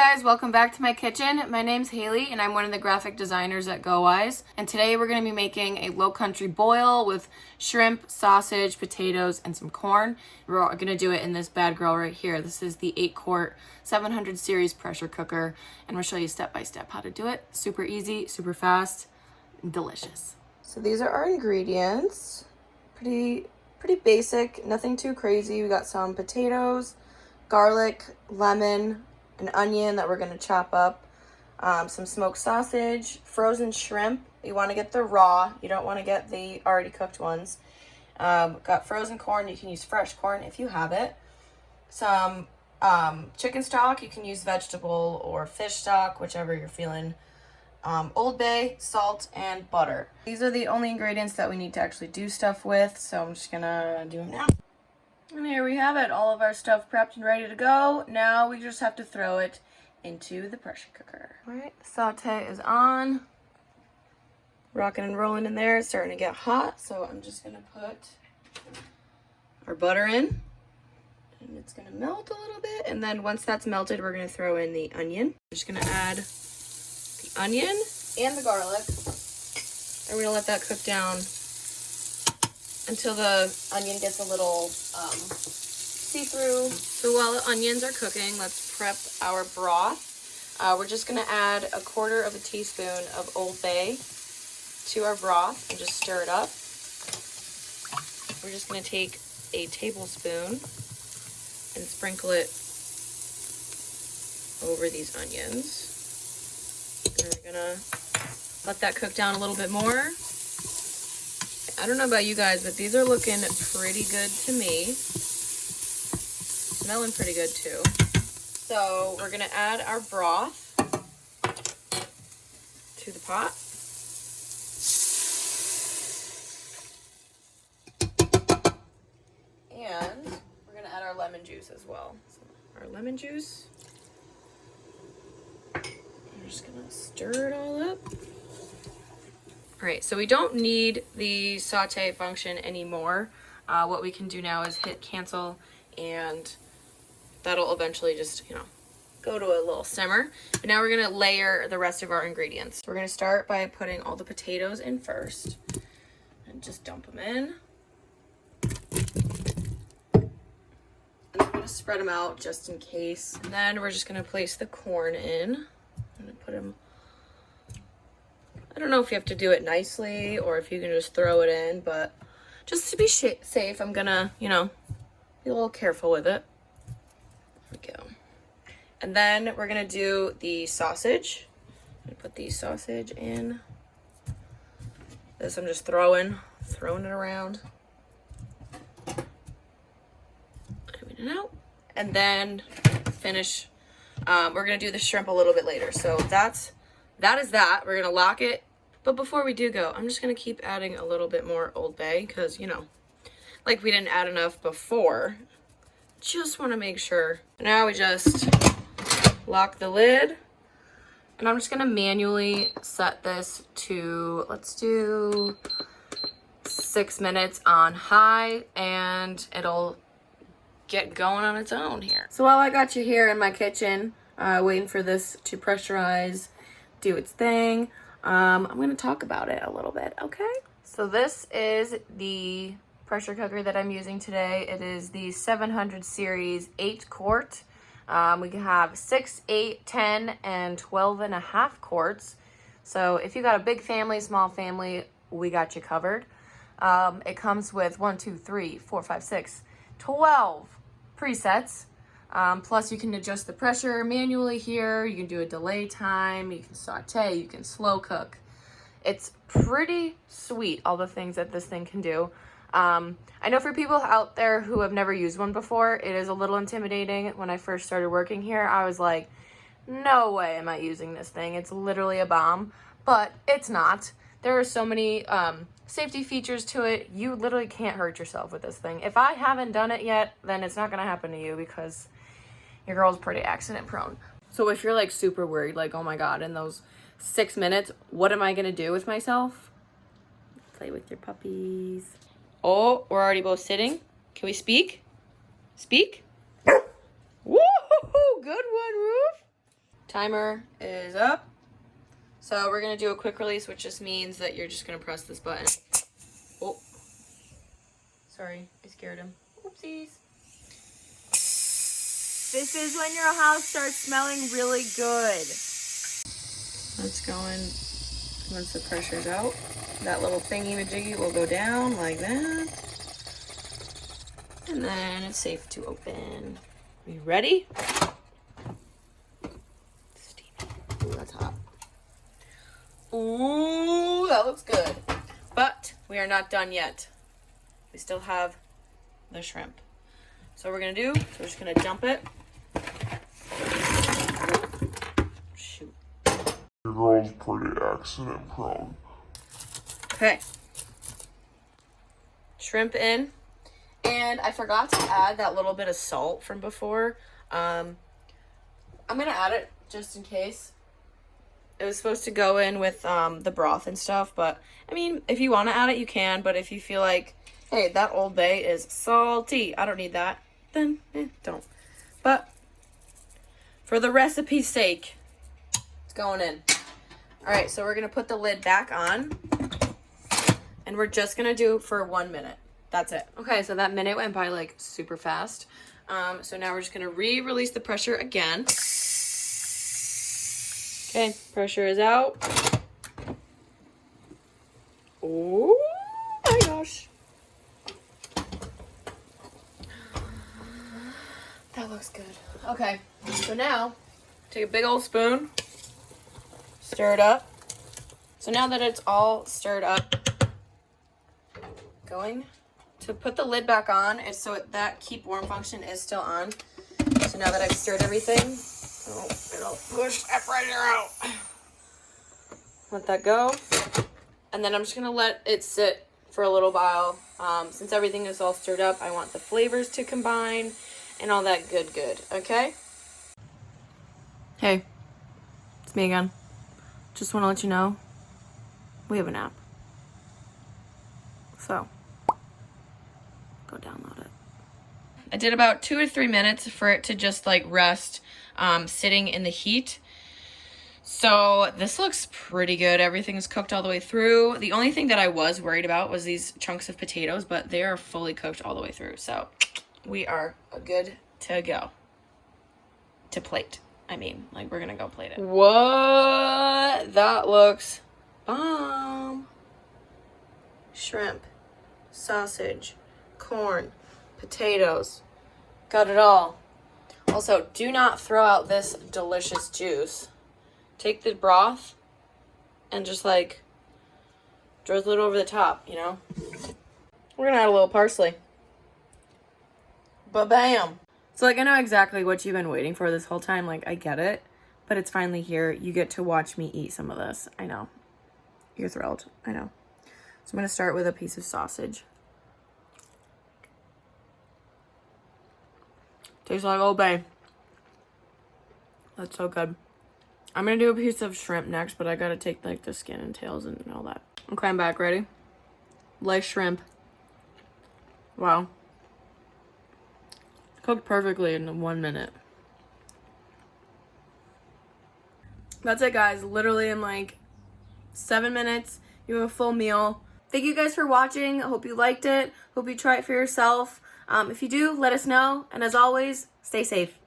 guys, welcome back to my kitchen. My name's Hailey and I'm one of the graphic designers at GoWISE. And today we're going to be making a low country boil with shrimp, sausage, potatoes, and some corn. We're going to do it in this bad girl right here. This is the 8-quart 700 series pressure cooker, and we'll show you step by step how to do it. Super easy, super fast, and delicious. So these are our ingredients. Pretty basic, nothing too crazy. We got some potatoes, garlic, lemon, an onion that we're going to chop up, some smoked sausage, frozen shrimp. You want to get the raw. You don't want to get the already cooked ones. Got frozen corn. You can use fresh corn if you have it. Some chicken stock. You can use vegetable or fish stock, whichever you're feeling. Old Bay, salt, and butter. These are the only ingredients that we need to actually do stuff with, so I'm just going to do them now. And here we have it, all of our stuff prepped and ready to go. Now we just have to throw it into the pressure cooker. All right, the saute is on. Rocking and rolling in there, it's starting to get hot, so I'm just gonna put our butter in. And it's gonna melt a little bit, and then once that's melted, we're gonna throw in the onion. I'm just gonna add the onion and the garlic. And we're gonna let that cook down until the onion gets a little see-through. So while the onions are cooking, let's prep our broth. We're just gonna add 1/4 teaspoon of Old Bay to our broth and just stir it up. We're just gonna take a tablespoon and sprinkle it over these onions. And we're gonna let that cook down a little bit more. I don't know about you guys, but these are looking pretty good to me. Smelling pretty good too. So we're gonna add our broth to the pot. And we're gonna add our lemon juice as well. So our lemon juice. I'm just gonna stir it all up. All right, so we don't need the saute function anymore. What we can do now is hit cancel, and that'll eventually just, go to a little simmer. But now we're gonna layer the rest of our ingredients. We're gonna start by putting all the potatoes in first and just dump them in. And I'm gonna spread them out just in case. And then we're just gonna place the corn in. I'm gonna put them, I don't know if you have to do it nicely or if you can just throw it in, but just to be safe, I'm gonna, be a little careful with it. There we go. And then we're gonna do the sausage. I'm gonna put the sausage in. This I'm just throwing it around. Moving it out. And then finish. We're gonna do the shrimp a little bit later. So that is that. We're gonna lock it. But before we do go, I'm just gonna keep adding a little bit more Old Bay because, like we didn't add enough before. Just wanna make sure. Now we just lock the lid. And I'm just gonna manually set this to, let's do 6 minutes on high, and it'll get going on its own here. So while I got you here in my kitchen, waiting for this to pressurize, do its thing, I'm going to talk about it a little bit, okay? So this is the pressure cooker that I'm using today. It is the 700 series 8-quart. We can have 6, 8, 10, and 12.5 quarts. So if you got a big family, small family, we got you covered. It comes with 1, 2, 3, 4, 5, 6, 12 presets. Plus you can adjust the pressure manually here. You can do a delay time, you can saute, you can slow cook. It's pretty sweet, all the things that this thing can do. I know for people out there who have never used one before, it is a little intimidating. When I first started working here, I was like, no way am I using this thing. It's literally a bomb, but it's not. There are so many safety features to it. You literally can't hurt yourself with this thing. If I haven't done it yet, then it's not gonna happen to you because your girl's pretty accident prone. So if you're like super worried, like, oh my God, in those 6 minutes, what am I gonna do with myself? Play with your puppies. Oh, we're already both sitting. Can we speak? Speak? Woo-hoo-hoo! Good one, Roof. Timer is up. So we're gonna do a quick release, which just means that you're just gonna press this button. Oh, sorry, I scared him. Oopsies. This is when your house starts smelling really good. That's going, once the pressure's out, that little thingy-majiggy will go down like that. And then it's safe to open. Are you ready? Steamy. Ooh, that's hot. Ooh, that looks good. But we are not done yet. We still have the shrimp. So what we're gonna do, so we're just gonna dump it. Shoot. Your girl's pretty accident prone. Okay. Shrimp in. And I forgot to add that little bit of salt from before. I'm gonna add it just in case. It was supposed to go in with the broth and stuff, but I mean, if you want to add it, you can. But if you feel like, hey, that Old Bay is salty, I don't need that, then don't. But for the recipe's sake, it's going in. All right, so we're gonna put the lid back on, and we're just gonna do for 1 minute. That's it. Okay, so that minute went by like super fast. So now we're just gonna re-release the pressure again. Okay, pressure is out. Oh my gosh. That looks good. Okay, so now take a big old spoon, stir it up. So now that it's all stirred up, going to put the lid back on is so that keep warm function is still on. So now that I've stirred everything, oh, it'll push that pressure out. Let that go. And then I'm just gonna let it sit for a little while. Since everything is all stirred up, I want the flavors to combine and all that good. Okay? Hey, it's me again. Just want to let you know, we have an app. So, go download it. I did about 2 or 3 minutes for it to just like rest, sitting in the heat. So this looks pretty good. Everything's cooked all the way through. The only thing that I was worried about was these chunks of potatoes, but they are fully cooked all the way through. So we are good to go. To plate. I mean, like, we're gonna go plate it. What? That looks bomb. Shrimp, sausage, corn, potatoes. Got it all. Also, do not throw out this delicious juice. Take the broth and just like drizzle it over the top, you know? We're gonna add a little parsley. Ba-bam! So like, I know exactly what you've been waiting for this whole time. Like, I get it, but it's finally here. You get to watch me eat some of this. I know. You're thrilled. I know. So I'm gonna start with a piece of sausage. Tastes like Old Bay. That's so good. I'm gonna do a piece of shrimp next, but I gotta take like the skin and tails and all that. Okay, I'm back. Ready? Like shrimp. Wow. Cooked perfectly in 1 minute. That's it, guys. Literally in like 7 minutes, you have a full meal. Thank you guys for watching. I hope you liked it. Hope you try it for yourself. If you do, let us know. And as always, stay safe.